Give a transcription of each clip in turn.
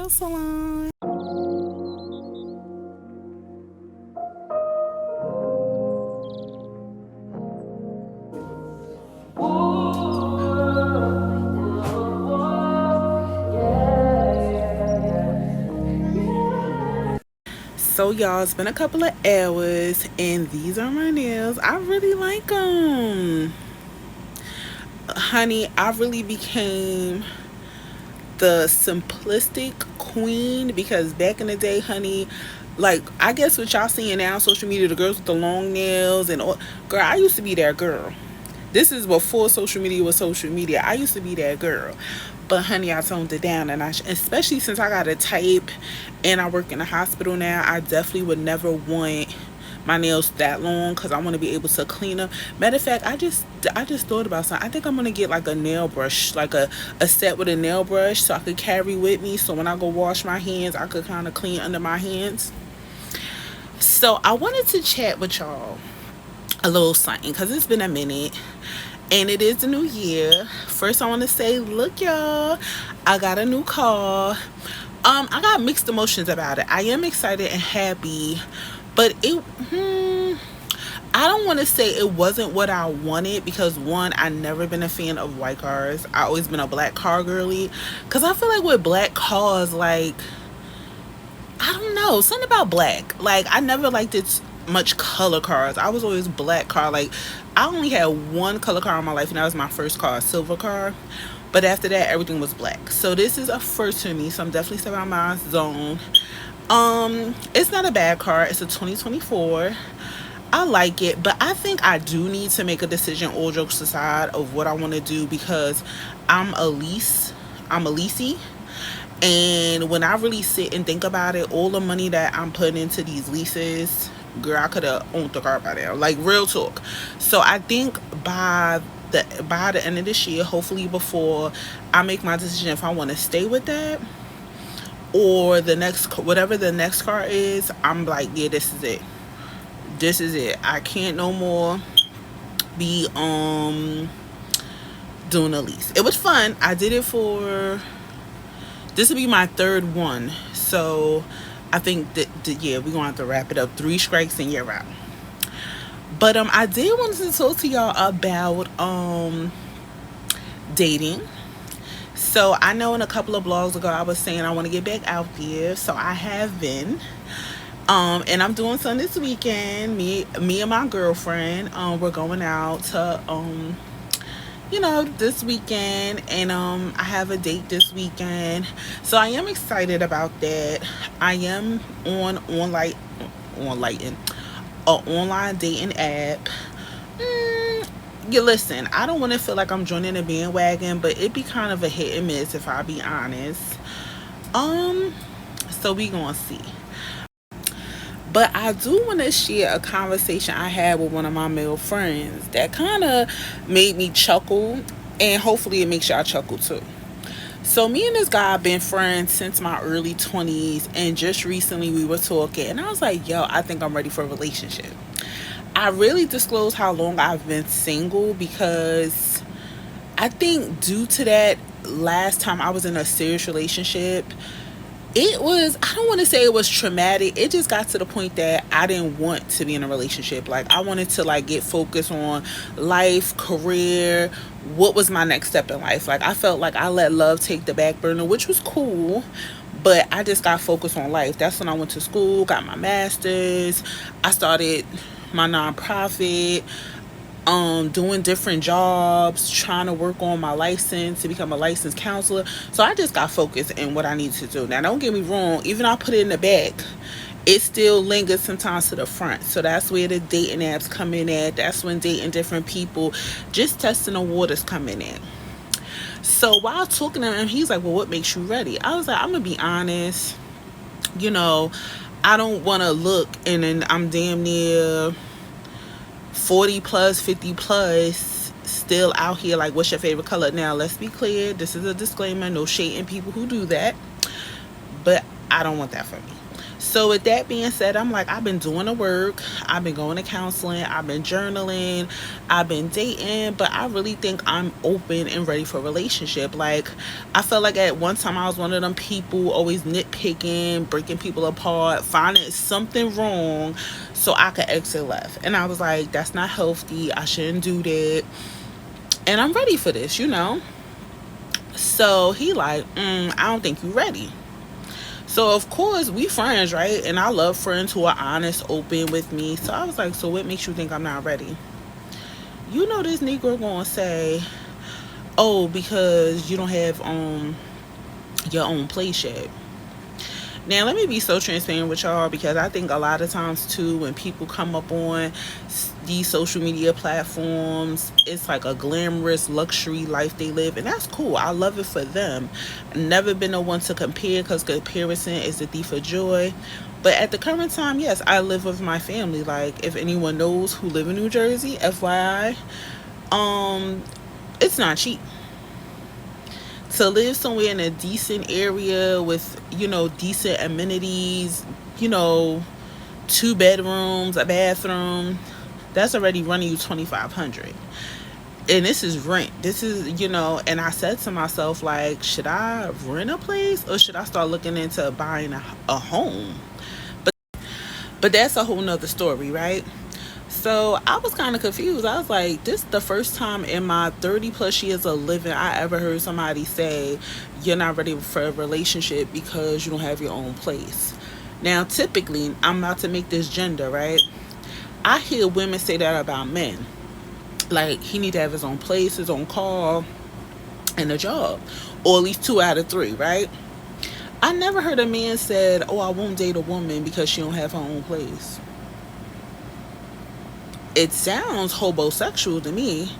nail salon. So y'all, it's been a couple of hours and these are my nails. I really like them. Honey, I really became the simplistic queen because back in the day, honey, like I guess what y'all seeing now on social media, the girls with the long nails and all, girl, I used to be that girl. This is before social media was social media. I used to be that girl. But honey, I toned it down, and especially since I got a type and I work in a hospital now, I definitely would never want my nails that long because I want to be able to clean them. Matter of fact, I just thought about something. I think I'm gonna get like a nail brush, like a set with a nail brush, so I could carry with me. So when I go wash my hands, I could kind of clean under my hands. So I wanted to chat with y'all a little something because it's been a minute. And it is the new year. First, I want to say, look, y'all, I got a new car. I got mixed emotions about it. I am excited and happy, but I don't want to say it wasn't what I wanted because one, I never been a fan of white cars. I always been a black car girly because I feel like with black cars, like, I don't know, something about black. Like, I never liked it much color cars. I was always black car. Like, I only had one color car in my life, and that was my first car, a silver car. But after that, everything was black. So this is a first for me. So I'm definitely stepping out my zone. It's not a bad car. It's a 2024. I like it, but I think I do need to make a decision, all jokes aside, of what I want to do because I'm a leasey. And when I really sit and think about it, all the money that I'm putting into these leases, girl, I could have owned the car by now. Like, real talk. So I think by the end of this year, hopefully before I make my decision if I want to stay with that or whatever the next car is, I'm like, yeah, this is it. This is it. I can't no more be doing a lease. It was fun. I did it for, this will be my third one. So I think that yeah, we're gonna have to wrap it up. 3 strikes and you're out. But I did want to talk to y'all about dating. So I know in a couple of blogs ago I was saying I want to get back out there. So I have been. And I'm doing something this weekend. Me and my girlfriend, we're going out to this weekend, and I have a date this weekend, so I am excited about that. I am on an online dating app. You listen, I don't want to feel like I'm joining a bandwagon, but it'd be kind of a hit and miss if I be honest. So we gonna see. But I do want to share a conversation I had with one of my male friends that kind of made me chuckle, and hopefully it makes y'all chuckle too. So me and this guy have been friends since my early 20s, and just recently we were talking, and I was like, yo, I think I'm ready for a relationship. I really disclosed how long I've been single because I think due to that last time I was in a serious relationship, it was, I don't want to say it was traumatic. It just got to the point that I didn't want to be in a relationship. Like, I wanted to like get focused on life, career, what was my next step in life. Like, I felt like I let love take the back burner, which was cool, but I just got focused on life. That's when I went to school, got my master's. I started my nonprofit, doing different jobs, trying to work on my license to become a licensed counselor. So I just got focused in what I need to do. Now, don't get me wrong, even though I put it in the back, it still lingers sometimes to the front. So that's where the dating apps come in at. That's when dating different people, just testing the waters come in at. So while talking to him, he's like, well, what makes you ready? I was like, I'm gonna be honest, I don't want to look and then I'm damn near 40 plus, 50 plus, still out here like, what's your favorite color? Now, let's be clear, this is a disclaimer, no shade in people who do that, but I don't want that for me. So with that being said, I'm like, I've been doing the work, I've been going to counseling, I've been journaling, I've been dating, but I really think I'm open and ready for a relationship. Like, I felt like at one time I was one of them people always nitpicking, breaking people apart, finding something wrong so I could exit left. And I was like, that's not healthy. I shouldn't do that. And I'm ready for this, you know? So he like, I don't think you ready. So of course we friends, right? And I love friends who are honest, open with me. So I was like, so what makes you think I'm not ready? You know this Negro gonna say, oh, because you don't have your own place yet. Now, let me be so transparent with y'all, because I think a lot of times, too, when people come up on these social media platforms, it's like a glamorous luxury life they live, and that's cool. I love it for them. Never been the one to compare, because comparison is the thief of joy. But at the current time, yes, I live with my family. Like, if anyone knows who live in New Jersey, FYI, it's not cheap to live somewhere in a decent area with, decent amenities, 2 bedrooms, a bathroom. That's already running you $2,500. And this is rent. This is, and I said to myself, like, should I rent a place or should I start looking into buying a home? But that's a whole nother story, right? So I was kind of confused. I was like, this is the first time in my 30 plus years of living I ever heard somebody say you're not ready for a relationship because you don't have your own place. Now, typically, I'm about to make this gender, right? I hear women say that about men. Like, he need to have his own place, his own car, and a job. Or at least 2 out of 3, right? I never heard a man said, oh, I won't date a woman because she don't have her own place. It sounds homosexual to me.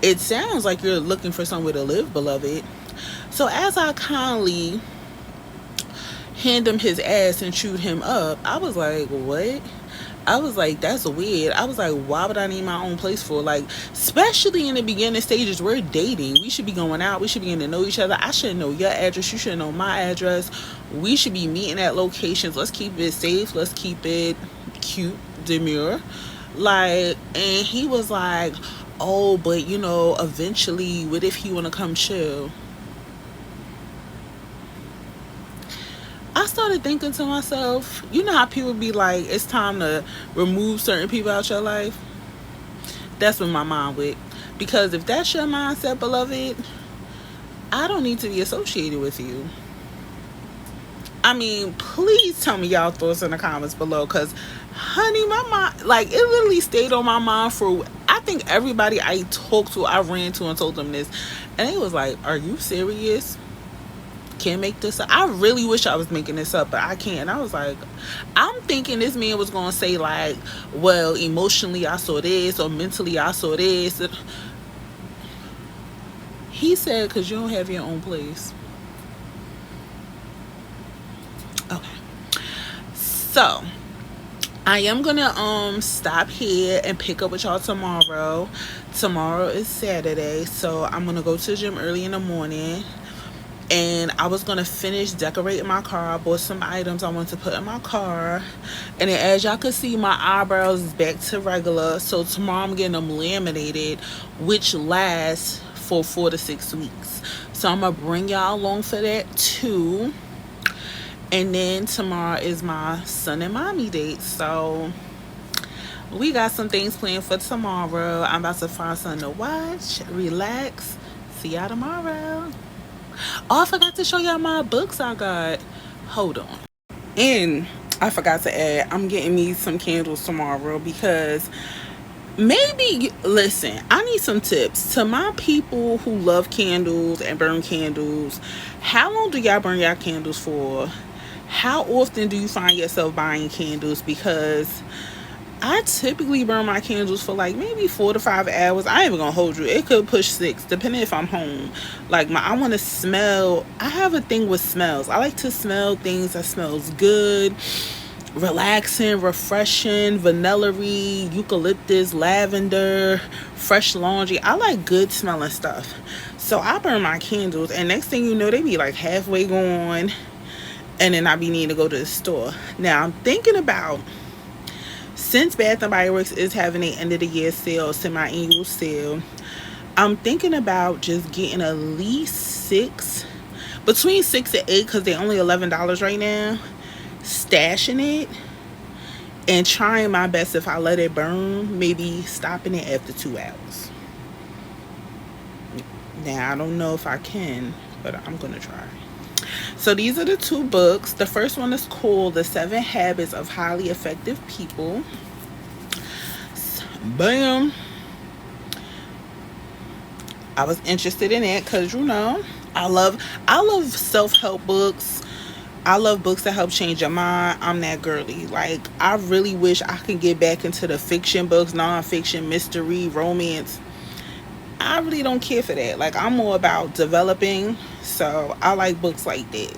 It sounds like you're looking for somewhere to live, beloved. So as I kindly hand him his ass and chewed him up, I was like, what? I was like, that's weird. I was like, why would I need my own place for? Like, especially in the beginning stages, we're dating. We should be going out. We should be getting to know each other. I should know your address. You should know my address. We should be meeting at locations. Let's keep it safe. Let's keep it cute, demure. Like, and he was like, oh, but eventually, what if he want to come chill? I started thinking to myself, you know how people be like, it's time to remove certain people out your life? That's what my mind went. Because if that's your mindset, beloved, I don't need to be associated with you. I mean, please tell me y'all thoughts in the comments below, because honey, my mind, like, it literally stayed on my mind for, I think everybody I talked to, I ran to and told them this, and they was like, are you serious? Can't make this up. I really wish I was making this up, but I can't. I was like, I'm thinking this man was gonna say like, well, emotionally I saw this, or mentally I saw this. He said, because you don't have your own place. Okay, so I am gonna stop here and pick up with y'all tomorrow. Tomorrow is Saturday, so I'm gonna go to the gym early in the morning, and I was gonna finish decorating my car. I bought some items I want to put in my car, and then as y'all can see, my eyebrows is back to regular. So tomorrow I'm getting them laminated, which lasts for 4 to 6 weeks. So I'm gonna bring y'all along for that too. And then tomorrow is my son and mommy date. So we got some things planned for tomorrow. I'm about to find something to watch, relax. See y'all tomorrow. Oh, I forgot to show y'all my books I got. Hold on. And I forgot to add, I'm getting me some candles tomorrow, because listen, I need some tips. To my people who love candles and burn candles, how long do y'all burn y'all candles for? How often do you find yourself buying candles? Because I typically burn my candles for like maybe 4 to 5 hours. I ain't even gonna hold you. It could push 6, depending if I'm home. Like, I want to smell. I have a thing with smells. I like to smell things that smells good, relaxing, refreshing, vanilla-y, eucalyptus, lavender, fresh laundry. I like good smelling stuff. So I burn my candles, and next thing you know, they be like halfway gone. and then I be needing to go to the store. Now I'm thinking about, since Bath and Body Works is having an end of the year sale, semi-annual sale, I'm thinking about just getting at least between 6 and 8, because they're only $11 right now, stashing it and trying my best, if I let it burn, maybe stopping it after 2 hours. Now I don't know if I can, but I'm gonna try. So these are the 2 books. The first one is called The 7 Habits of Highly Effective People. Bam. I was interested in it because, I love self-help books. I love books that help change your mind. I'm that girly. Like, I really wish I could get back into the fiction books, non-fiction, mystery, romance. I really don't care for that. Like, I'm more about developing. So I like books like that.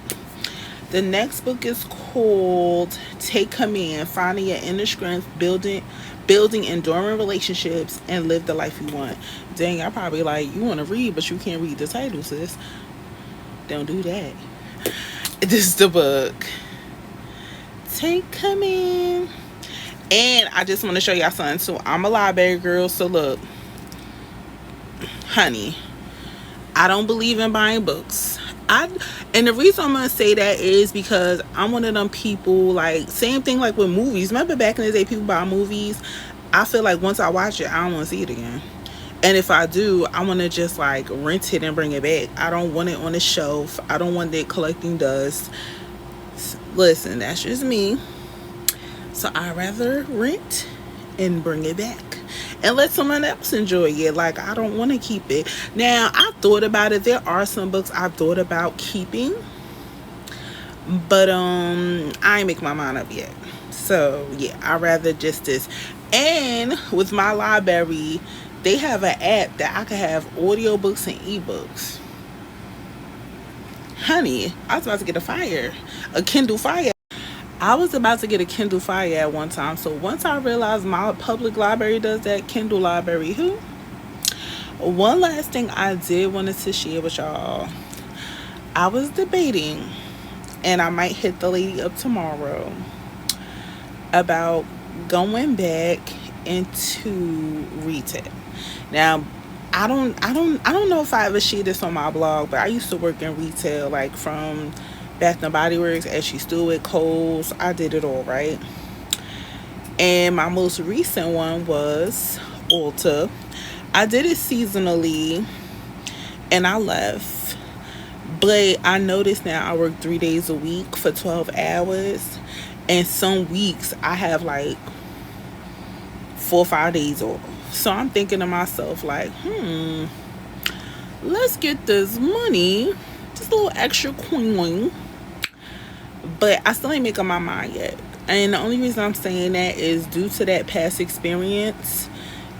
The next book is called Take Command, Finding Your Inner Strength, Building Enduring Relationships, and Live the Life You Want. Dang, I probably like, you want to read, but you can't read the title, sis. Don't do that. This is the book. Take Command. And I just want to show y'all something. So I'm a library girl. So look, honey, I don't believe in buying books. And the reason I'm gonna say that is because I'm one of them people, like, same thing like with movies. Remember back in the day, people buy movies. I feel like once I watch it, I don't want to see it again. And if I do, I want to just like rent it and bring it back. I don't want it on a shelf. I don't want it collecting dust. Listen, that's just me. So I'd rather rent and bring it back and let someone else enjoy it. Like, I don't want to keep it. Now, I thought about it. There are some books I've thought about keeping, but I ain't make my mind up yet. So yeah, I'd rather just this. And with my library, they have an app that I can have audiobooks and ebooks. Honey, I was about to get a Kindle Fire. I was about to get a Kindle Fire at one time. So once I realized my public library does that, Kindle library, one last thing I did wanted to share with y'all. I was debating, and I might hit the lady up tomorrow, about going back into retail. Now, I don't know if I ever shared this on my blog, but I used to work in retail, like from Bath and Body Works, Ashley Stewart, Kohl's. I did it all, right? And my most recent one was Ulta. I did it seasonally, and I left. But I noticed now I work 3 days a week for 12 hours. And some weeks I have like 4 or 5 days off. So I'm thinking to myself, like, let's get this money, just a little extra coin. But I still ain't making my mind yet. And the only reason I'm saying that is due to that past experience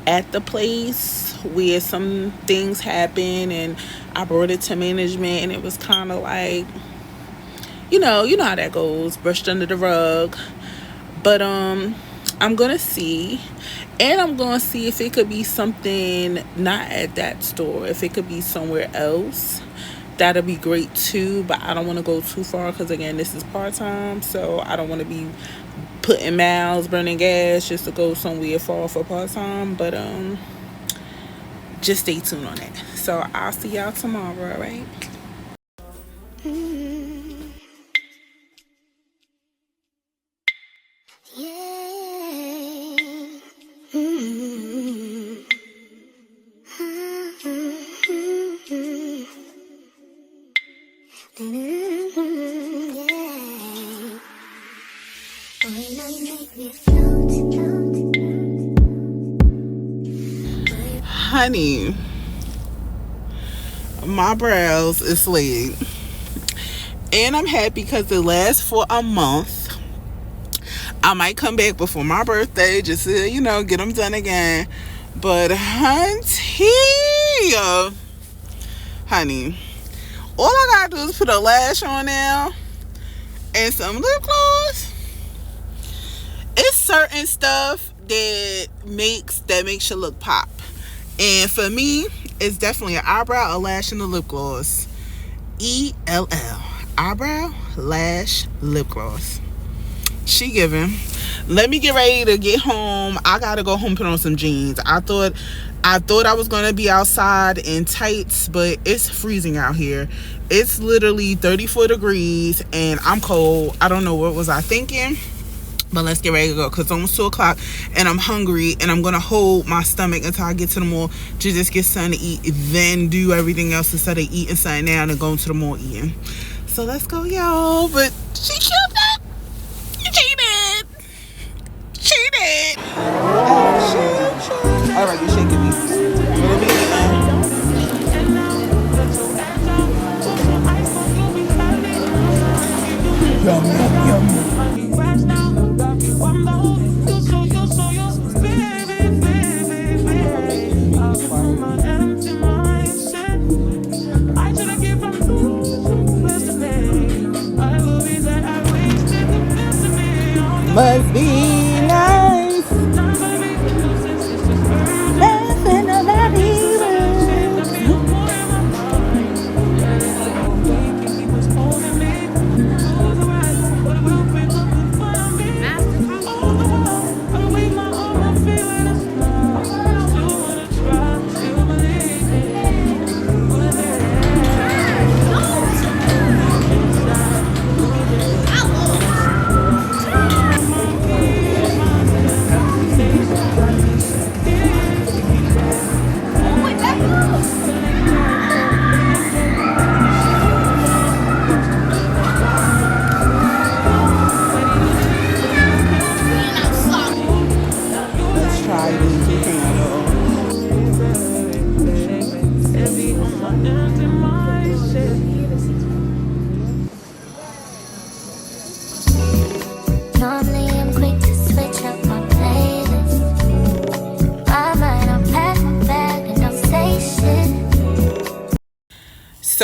at the place where some things happened and I brought it to management, and it was kind of like, you know how that goes, brushed under the rug. But I'm gonna see, and I'm gonna see if it could be something not at that store, if it could be somewhere else. That'll be great too, but I don't want to go too far because, again, this is part-time, so I don't want to be putting miles, burning gas just to go somewhere far for part-time. But just stay tuned on that. So I'll see y'all tomorrow, all right? Honey, my brows is laid, and I'm happy because it lasts for a month. I might come back before my birthday just to, get them done again. But honey, all I gotta do is put a lash on now and some lip gloss. It's certain stuff that makes you look pop. And for me, it's definitely an eyebrow, a lash, and a lip gloss. ELL. eyebrow, lash, lip gloss. She giving. Let me get ready to get home. I gotta go home, put on some jeans. I thought I was gonna be outside in tights, but it's freezing out here. It's literally 34 degrees and I'm cold. I don't know what was I thinking. But let's get ready to go because it's almost 2 o'clock and I'm hungry and I'm going to hold my stomach until I get to the mall to just get something to eat, then do everything else instead of eating something now and going to the mall eating. So let's go, y'all. But she killed that. Cheated. Cheated. All right, you shaking me. What are we eating? Yum, yum, yum. Must be nice. Laughing about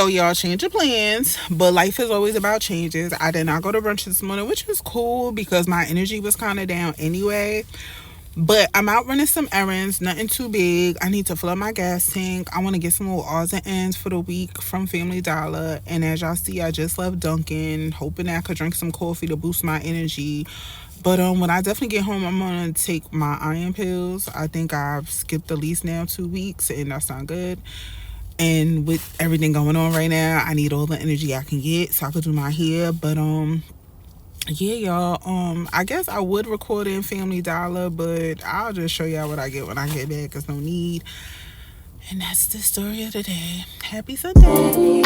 So y'all, change your plans, but life is always about changes. I did not go to brunch this morning, which was cool because my energy was kind of down anyway. But I'm out running some errands, nothing too big. I need to fill up my gas tank. I want to get some more odds and ends for the week from Family Dollar. And as y'all see, I just left Dunkin', hoping that I could drink some coffee to boost my energy. But when I definitely get home, I'm going to take my iron pills. I think I've skipped at least now 2 weeks, and that's not good. And with everything going on right now, I need all the energy I can get so I could do my hair. But yeah, y'all, I guess I would record in Family Dollar, but I'll just show y'all what I get when I get back. There's no need. And that's the story of the day. Happy Sunday.